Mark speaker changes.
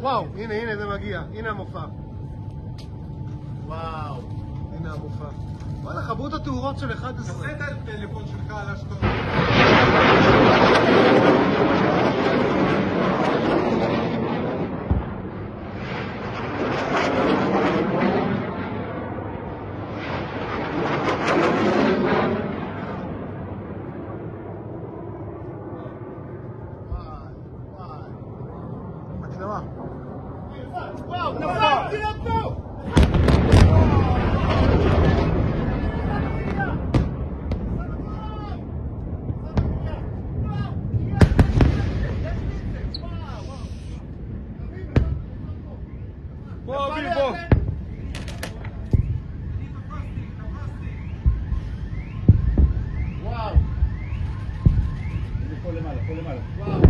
Speaker 1: וואו, הנה זה מגיע, הנה המופע. וואו, הנה המופע. וואלה, חברו את התאורות של 11.
Speaker 2: תעשה את הטלפון שלך על אשתון.
Speaker 1: מצלמה.
Speaker 2: וואו, נפל! תראה פה!
Speaker 1: בוא, אביר, בוא.
Speaker 2: וואו!
Speaker 3: פה למעלה, פה למעלה.
Speaker 2: וואו!